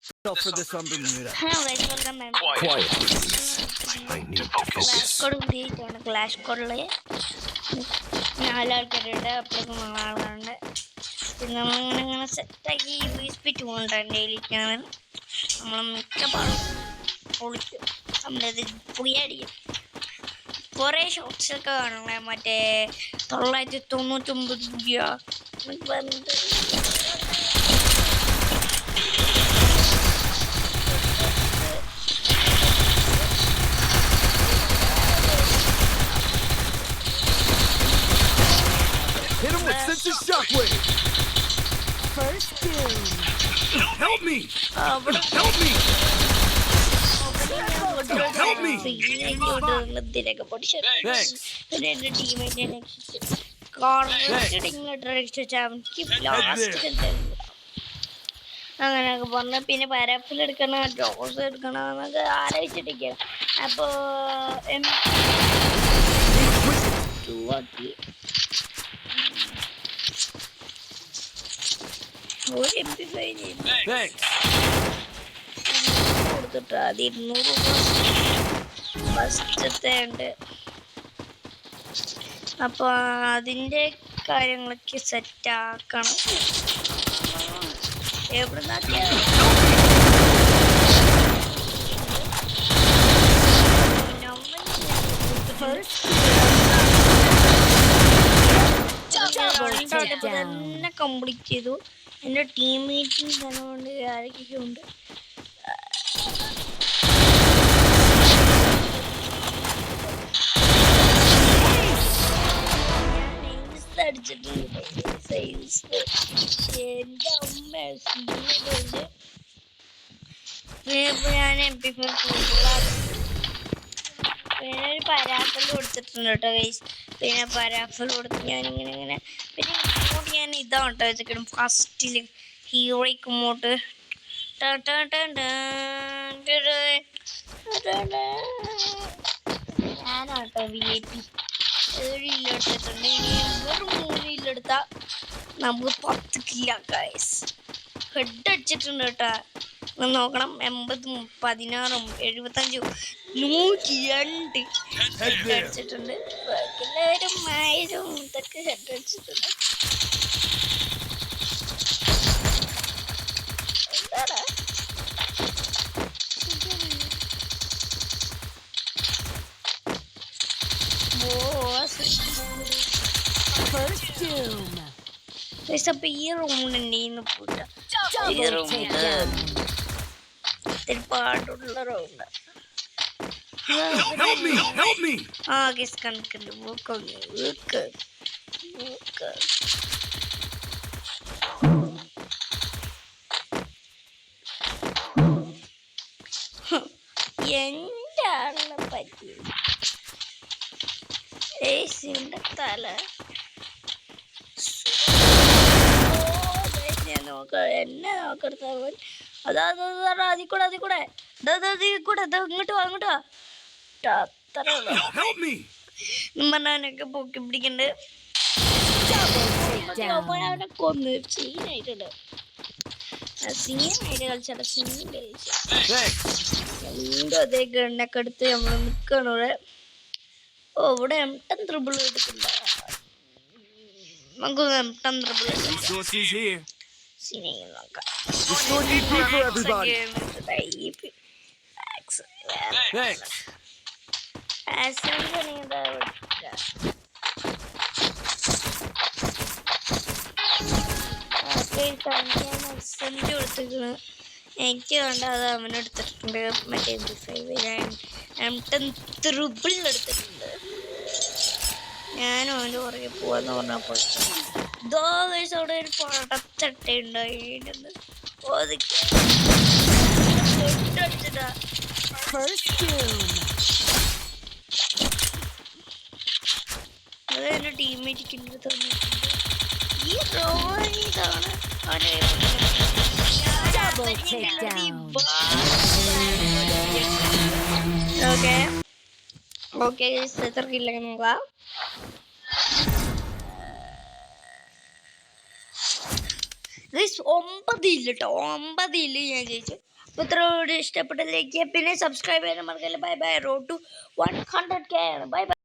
For this on Bermuda. Guys, welcome back. Quiet. I need to focus. Clash കോഡില് 4 ആൾക്കാരുണ്ട്, അപ്പോഴേക്കും 4 ആളുകളുണ്ട്. പിന്നെ നമ്മളിങ്ങനെ സെറ്റാക്കി സ്പീറ്റ് പോകുന്നുണ്ട് ഡെയിലിക്കാണ്. നമ്മൾ മിക്കപ്പാടും പൊളിക്കും, നമ്മളത് പൊളിയടിക്കും. കുറേ ഷോട്ട്സൊക്കെ കാണണേ, മറ്റേ 999 രൂപ പറഞ്ഞിട്ട്. Hit him with sense of shockwave. First doom. Help me! Help me! Help me! Thanks. അങ്ങനെയൊക്കെ പറഞ്ഞ പിന്നെ പാരാഫിൽ എടുക്കണം, ഡ്രോസ് എടുക്കണം എന്നൊക്കെ ആലോചിച്ചിട്ടിരിക്കണം. അപ്പോ കൊടുത്തിട്ട് അത് 200 രൂപ ഫസ്റ്റത്തെ ഉണ്ട്. അപ്പൊ അതിന്റെ കാര്യങ്ങളൊക്കെ സെറ്റ് ആക്കണം. എവിടുന്നൊക്കെ തന്നെ കംപ്ലീറ്റ് ചെയ്തു. എൻ്റെ ടീം മീറ്റിംഗ് തന്നുകൊണ്ട് ആരൊക്കെയൊക്കെ ഉണ്ട്. അടിച്ചിട്ടുണ്ട് സൈൽസ്. എൻ്റെ അമ്മ സീനുണ്ട്. ഞാൻ MP4 പിന്നെ ഒരു പരാഫൽ കൊടുത്തിട്ടുണ്ട് കേട്ടോ ഗൈസ്. പിന്നെ പരാഫൽ കൊടുത്ത് ഞാനിങ്ങനെ പിന്നെ ഇങ്ങോട്ട് ഞാൻ ഇതാണ് കേട്ടോ വെച്ചിട്ടും ഫസ്റ്റിൽ ഹീറോയ്ക്ക് ഇങ്ങോട്ട് ഞാനാട്ടോ VIP 7 കിലോ എടുത്തിട്ടുണ്ട്. ഇനി വെറും 3 കിലോ എടുത്താൽ നമുക്ക് 10 കിലോ ഗൈസ്. ഹെഡ് അടിച്ചിട്ടുണ്ട് കേട്ടോ, നോക്കണം. 80, 16, 75, 102 ഹെഡ് അടിച്ചിട്ടുണ്ട്. എല്ലാവരും 1000 ഇതൊക്കെ ഹെഡ് അടിച്ചിട്ടുണ്ട്. എന്താടാ അപ്പൊ ഈ റൗണ്ട് പോട്ട, ഈ റൗണ്ട് പാടുള്ള റൗണ്ട്. ആ ഗസ് കണക്കുണ്ട്. എന്റെ ആളിനെ പറ്റി ഏസിന്റെ തല എന്നെ നോക്കെടുത്തവൻ. അതാ അതിക്കൂടെ ഇങ്ങോട്ട് വാ അത്ര പറഞ്ഞവനൊക്കെ പൊക്കി പിടിക്കണ്ട്. അവനെ കൊന്ന് സീനായിട്ടുണ്ട്. സീനായിട്ട് കളിച്ചാൽ സീൻ കളിച്ചു. രണ്ടും അതേ ഗണ്ണൊക്കെ എടുത്ത് നമ്മൾ നിൽക്കണം ഇവിടെ. ഓ ഇവിടെ M10 ട്രിബിൾ എടുക്കണ്ട, നമുക്ക് M10 ട്രിബിൾ നോക്കാം. കൊടുത്തിരിക്കണ് എനിക്ക് വേണ്ട, അത് അവനെടുത്തിട്ടുണ്ട്. മറ്റേ M10 ട്രിബിൾ എടുത്തിട്ടുണ്ട്. ഞാനും അവൻ്റെ പുറകെ പോവാന്ന് പറഞ്ഞപ്പോൾ അവിടെ ഒരു പടച്ചട്ട ഉണ്ടായിരുന്നു. അത് എൻ്റെ ടീമേറ്റിക്കിൻ്റെ തന്നിട്ടുണ്ട്. ഈ റോയിതാണ് ഓക്കെ എത്ര കില്ല നോക്കാം. ഗൈസ് 9 ഇല്ല കേട്ടോ, 9 ഇല്ല ഞാൻ ജയിച്ചു. അപ്പോൾ ഇത്ര വീഡിയോ ഇഷ്ടപ്പെട്ട ലൈക്ക് ചെയ്യുക, പിന്നെ സബ്സ്ക്രൈബ് ചെയ്യാൻ മറക്കല്ല. Bye bye. Road to 100K ആണ്. Bye by.